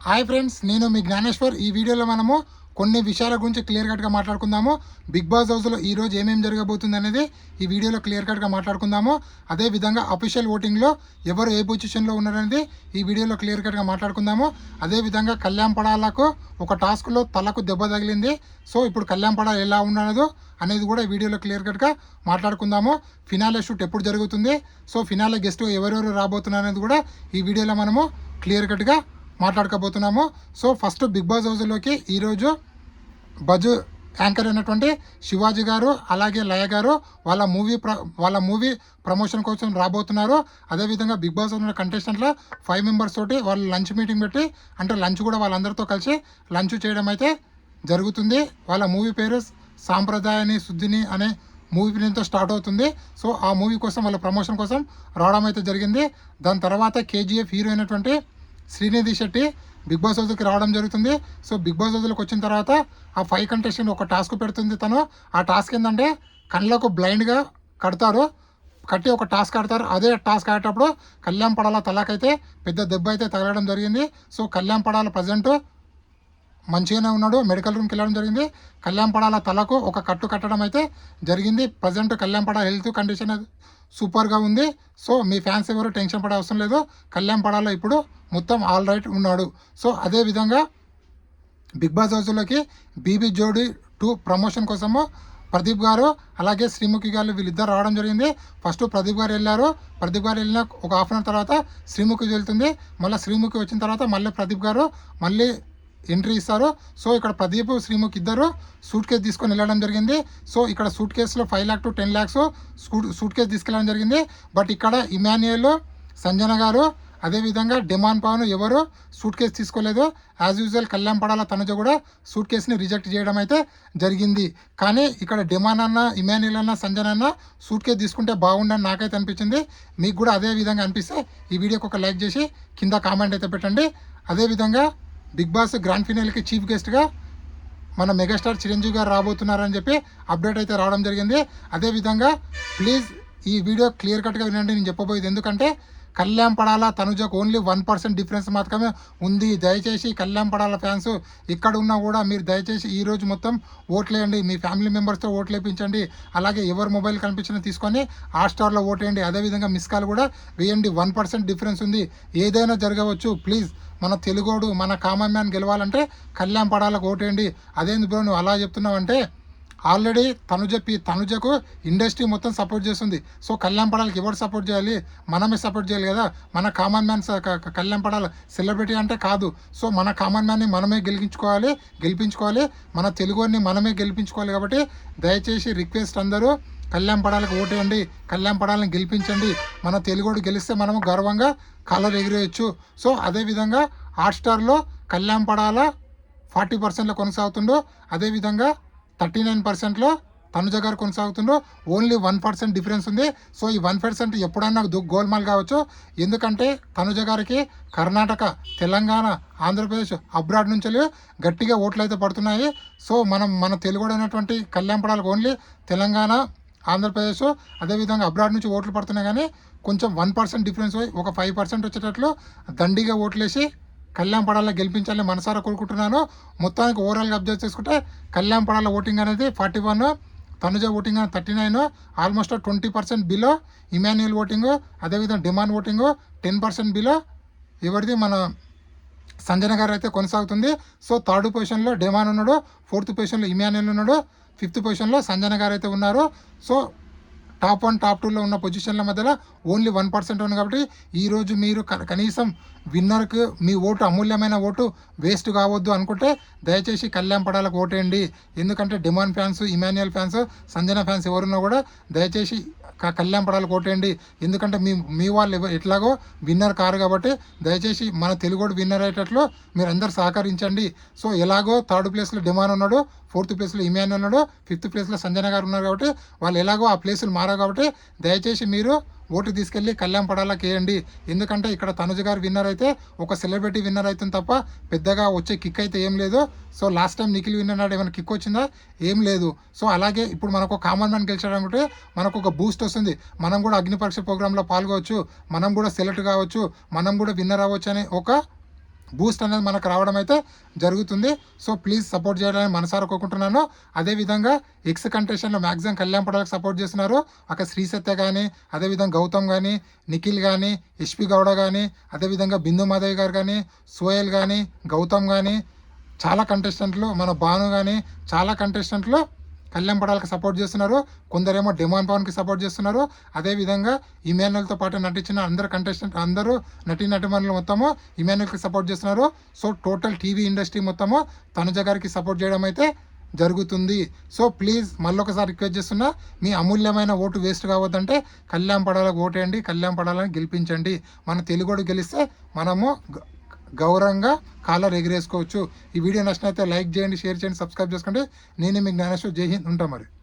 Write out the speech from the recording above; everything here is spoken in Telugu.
హాయ్ ఫ్రెండ్స్, నేను మీ జ్ఞానేశ్వర్. ఈ వీడియోలో మనము కొన్ని విషయాల గురించి క్లియర్ కట్గా మాట్లాడుకుందాము. బిగ్ బాస్ హౌస్లో ఈరోజు ఏమేమి జరగబోతుంది అనేది ఈ వీడియోలో క్లియర్ కట్గా మాట్లాడుకుందాము. అదేవిధంగా అఫీషియల్ ఓటింగ్లో ఎవరు ఏ పొజిషన్లో ఉన్నారనేది ఈ వీడియోలో క్లియర్ కట్గా మాట్లాడుకుందాము. అదేవిధంగా కళ్యాణ్ పడాలకు ఒక టాస్క్లో తలకు దెబ్బ తగిలింది. సో ఇప్పుడు కళ్యాణ్ పడాలు ఎలా ఉన్నదో అనేది కూడా ఈ వీడియోలో క్లియర్ కట్గా మాట్లాడుకుందాము. ఫినాలే షూట్ ఎప్పుడు జరుగుతుంది, సో ఫినాలే గెస్ట్ ఎవరెవరు రాబోతున్నారు అనేది కూడా ఈ వీడియోలో మనము క్లియర్ కట్గా మాట్లాడుకోబోతున్నాము. సో ఫస్ట్ బిగ్ బాస్ హౌస్లోకి ఈరోజు బజు యాంకర్ అయినటువంటి శివాజీ గారు అలాగే లయ గారు వాళ్ళ మూవీ ప్రమోషన్ కోసం రాబోతున్నారు. అదేవిధంగా బిగ్ బాస్ ఉన్న కంటెస్టెంట్లో 5 మెంబర్స్ తోటి వాళ్ళు లంచ్ మీటింగ్ పెట్టి, అంటే లంచ్ కూడా వాళ్ళందరితో కలిసి లంచ్ చేయడం అయితే జరుగుతుంది. వాళ్ళ మూవీ పేరు సాంప్రదాయాన్ని శుద్ధిని అనే మూవీ పేరుతో స్టార్ట్ అవుతుంది. సో ఆ మూవీ కోసం వాళ్ళ ప్రమోషన్ కోసం రావడం అయితే జరిగింది. దాని తర్వాత కేజీఎఫ్ హీరో అయినటువంటి శ్రీనిధి శెట్టి బిగ్ బాస్ హౌస్కి రావడం జరుగుతుంది. సో బిగ్ బాస్ హౌస్లోకి వచ్చిన తర్వాత ఆ 5 కంటెస్టెంట్ ఒక టాస్క్ పెడుతుంది. తను ఆ టాస్క్ ఏంటంటే కళ్ళకు బ్లైండ్గా కట్టి ఒక టాస్క్ ఆడతారు. అదే టాస్క్ ఆడేటప్పుడు కళ్యాణ్ పడాల తలకైతే పెద్ద దెబ్బ అయితే తగలడం జరిగింది. సో కళ్యాణ్ పడాల ప్రజెంట్ మంచిగానే ఉన్నాడు, మెడికల్ రూమ్కి వెళ్ళడం జరిగింది. కళ్యాణ్ పడాల తలకు ఒక కట్టు కట్టడం అయితే జరిగింది. Present Kalyan Padala health condition సూపర్గా ఉంది. సో మీ ఫ్యాన్స్ ఎవరు టెన్షన్ పడే అవసరం లేదు. కళ్యాణ్ పడాల ఇప్పుడు మొత్తం ఆల్ రైట్ ఉన్నాడు. సో అదేవిధంగా బిగ్ బాస్ హౌస్లోకి బీబీ జోడి 2 ప్రమోషన్ కోసము ప్రదీప్ గారు అలాగే శ్రీముఖి గారు వీళ్ళిద్దరు రావడం జరిగింది. ఫస్ట్ ప్రదీప్ గారు వెళ్ళారు. ప్రదీప్ గారు వెళ్ళిన ఒక హాఫ్ అన్ అవర్ తర్వాత శ్రీముఖి వెళ్తుంది. మళ్ళీ శ్రీముఖి వచ్చిన తర్వాత మళ్ళీ ప్రదీప్ గారు మళ్ళీ ఎంట్రీ ఇస్తారు. సో ఇక్కడ ప్రదీప్ శ్రీముఖి ఇద్దరు సూట్ కేసు తీసుకొని వెళ్ళడం జరిగింది. సో ఇక్కడ సూట్ కేసులో 5 lakhs to 10 lakhs suit case తీసుకెళ్ళడం జరిగింది. బట్ ఇక్కడ ఇమాన్యుయల్, సంజన గారు అదేవిధంగా డిమాండ్ పవన్ ఎవరు సూట్ కేసు తీసుకోలేదు. యాజ్ యూజువల్ కళ్యాణ్ పడాల తనుజ కూడా సూట్ కేసుని రిజెక్ట్ చేయడం అయితే జరిగింది. కానీ ఇక్కడ డిమాండ్ అన్న, ఇమాన్యుయల్ అన్న, సంజన అన్న సూట్ కేసు తీసుకుంటే బాగుండని నాకైతే అనిపించింది. మీకు కూడా అదే విధంగా అనిపిస్తే ఈ వీడియోకి ఒక లైక్ చేసి కింద కామెంట్ అయితే పెట్టండి. అదేవిధంగా బిగ్ బాస్ గ్రాండ్ ఫినాల్కి చీఫ్ గెస్ట్గా మన మెగాస్టార్ చిరంజీవి గారు రాబోతున్నారని చెప్పి అప్డేట్ అయితే రావడం జరిగింది. అదేవిధంగా ప్లీజ్ ఈ వీడియో క్లియర్ కట్గా వినండి నేను చెప్పబోయేది. ఎందుకంటే కళ్యాణ్ పడాల తనుజకు ఓన్లీ 1% డిఫరెన్స్ మాత్రమే ఉంది. దయచేసి కళ్యాణ్ పడాల ఫ్యాన్స్ ఇక్కడ ఉన్నా కూడా మీరు దయచేసి ఈరోజు మొత్తం ఓట్లేయండి. మీ ఫ్యామిలీ మెంబర్స్తో ఓట్లు వేయించండి. అలాగే ఎవరు మొబైల్ కనిపించినా తీసుకొని హాట్స్టార్లో ఓటేయండి. అదేవిధంగా మిస్ కాల్ కూడా వేయండి. 1% డిఫరెన్స్ ఉంది. ఏదైనా జరగవచ్చు. ప్లీజ్ మన తెలుగోడు, మన కామన్ మ్యాన్ గెలవాలంటే కళ్యాణ్ పడాలకు ఓటేయండి. అదేంది బ్రో నువ్వు అలా చెప్తున్నావు అంటే, ఆల్రెడీ తనుజకు ఇండస్ట్రీ మొత్తం సపోర్ట్ చేస్తుంది. సో కళ్యాణ్ పడాలకి ఎవరు సపోర్ట్ చేయాలి? మనమే సపోర్ట్ చేయాలి కదా. మన common man Kalyan Padala celebrity అంటే కాదు. సో మన కామన్ మ్యాన్ని మనమే గెలిపించుకోవాలి. మన తెలుగుని మనమే గెలిపించుకోవాలి. కాబట్టి దయచేసి రిక్వెస్ట్ అందరూ కళ్యాణ్ పడాలకు ఓటేయండి. కళ్యాణ్ పడాలని గెలిపించండి. మన తెలుగుడు గెలిస్తే మనము గర్వంగా కలర్ ఎగిరేయచ్చు. సో అదేవిధంగా హాట్స్టార్లో కళ్యాణ్ పడాల 40%లో కొనసాగుతుండో, అదేవిధంగా 39%లో తనుజ గారు కొనసాగుతుండో. ఓన్లీ 1% డిఫరెన్స్ ఉంది. సో ఈ 1% ఎప్పుడన్నా గోల్మాల్ కావచ్చు. ఎందుకంటే తనుజ గారికి కర్ణాటక, తెలంగాణ, ఆంధ్రప్రదేశ్ అబ్రాడ్ నుంచి గట్టిగా ఓట్లు అయితే పడుతున్నాయి. సో మన తెలుగుడు అయినటువంటి కళ్యాణ్ పడాలకు ఓన్లీ తెలంగాణ, ఆంధ్రప్రదేశ్ అదేవిధంగా అబ్రాడ్ నుంచి ఓట్లు పడుతున్నాయి. కానీ కొంచెం 1% డిఫరెన్స్ పోయి ఒక 5% వచ్చేటట్లు దండిగా ఓట్లేసి కళ్యాణ్ పడాల గెలిపించాలని మనసారా కోరుకుంటున్నాను. మొత్తానికి ఓవరాల్గా అబ్జర్వ్ చేసుకుంటే కళ్యాణ్ పడాల ఓటింగ్ అనేది 41, తనుజ ఓటింగ్ అనేది 39, ఆల్మోస్ట్ 20% బిలో ఇమాన్యుయల్ ఓటింగ్, అదేవిధంగా డిమాండ్ ఓటింగ్ 10% బిలో ఎవరిది మన సంజన గారు అయితే కొనసాగుతుంది. సో 3rd పొజిషన్లో డిమాండ్ ఉన్నాడు, 4th పొజిషన్లో ఇమాన్యుయల్ ఉన్నాడు, 5th పొజిషన్లో సంజన గారు అయితే ఉన్నారు. సో టాప్ 1, టాప్ 2లో ఉన్న పొజిషన్ల మధ్యలో ఓన్లీ 1% ఉంది. కాబట్టి ఈరోజు మీరు కనీసం విన్నర్కి మీ ఓటు, అమూల్యమైన ఓటు వేస్ట్ కావద్దు అనుకుంటే దయచేసి కళ్యాణ్ పడాలకు ఓటేయండి. ఎందుకంటే demand fans, Emmanuel fans, Sanjana fans ఎవరున్నా కూడా దయచేసి కళ్యాణ్ పడాలకు ఓటేయండి. ఎందుకంటే మీ వాళ్ళు ఎట్లాగో విన్నర్ కారు కాబట్టి దయచేసి మన తెలుగుడు విన్నర్ అయ్యేటట్లు మీరు అందరు సహకరించండి. సో ఎలాగో 3rd ప్లేస్లో డిమాండ్ ఉన్నాడు, 4th ప్లేస్లో ఇమాన్యుయల్ ఉన్నాడు, 5th ప్లేస్లో సంజన గారు ఉన్నారు. కాబట్టి వాళ్ళు ఎలాగో ఆ ప్లేసులు మారారు. కాబట్టి దయచేసి మీరు ఓటు తీసుకెళ్ళి కళ్యాణ్ పడాలకు వేయండి. ఎందుకంటే ఇక్కడ తనుజ గారు విన్నర్ అయితే ఒక సెలబ్రిటీ విన్నర్ అవుతుంది తప్ప పెద్దగా వచ్చే కిక్ అయితే ఏం లేదు. So last time Nikhil winner నాడు ఏమైనా కిక్ వచ్చిందా? ఏం లేదు. సో అలాగే ఇప్పుడు మనకు కామన్ మ్యాన్ గెలిచాడనుకుంటే మనకు ఒక బూస్ట్ వస్తుంది. మనం కూడా అగ్ని పరీక్ష ప్రోగ్రాంలో పాల్గొవచ్చు, మనం కూడా సెలెక్ట్ కావచ్చు, మనం కూడా విన్నర్ అవ్వచ్చు అనే ఒక బూస్ట్ అనేది మనకు రావడం అయితే జరుగుతుంది. సో ప్లీజ్ సపోర్ట్ చేయాలని మనసారా కోరుకుంటున్నాను. అదేవిధంగా ఎక్స్ కంటెస్టెంట్లో మ్యాక్సిమం కళ్యాణ్ పడాలకు సపోర్ట్ చేస్తున్నారు. అక్కడ శ్రీ సత్య కానీ, అదేవిధంగా గౌతమ్ కానీ, నిఖిల్ కానీ, ఎస్పి గౌడ కానీ, అదేవిధంగా బిందు మాధవి గారు కానీ, సోయల్ కానీ, గౌతమ్ కానీ, చాలా కంటెస్టెంట్లు, మన భాను కానీ, చాలా కంటెస్టెంట్లు కళ్యాణ్ పడాలకు సపోర్ట్ చేస్తున్నారు. కొందరేమో డిమాండ్ పవన్కి సపోర్ట్ చేస్తున్నారు. అదేవిధంగా ఇమాన్యుయల్తో పాటు నటించిన అందరూ నటీనటుమణులు మొత్తము ఇమాన్యుయల్కి సపోర్ట్ చేస్తున్నారు. సో టోటల్ టీవీ ఇండస్ట్రీ మొత్తము తనుజ గారికి సపోర్ట్ చేయడం అయితే జరుగుతుంది. సో ప్లీజ్ మళ్ళొకసారి రిక్వెస్ట్ చేస్తున్నా, మీ అమూల్యమైన ఓటు వేస్ట్ కావద్దంటే కళ్యాణ్ పడాలకు ఓటేయండి, కళ్యాణ్ పడాలని గెలిపించండి. మన తెలుగుడు గెలిస్తే మనము గౌరవంగా కాలర్ ఎగిరేసుకోవచ్చు. ఈ వీడియో నచ్చినైతే లైక్ చేయండి, షేర్ చేయండి, సబ్స్క్రైబ్ చేసుకోండి. నేను మీ జ్ఞానేశ్వర్. జై హింద్. ఉంటా మరి.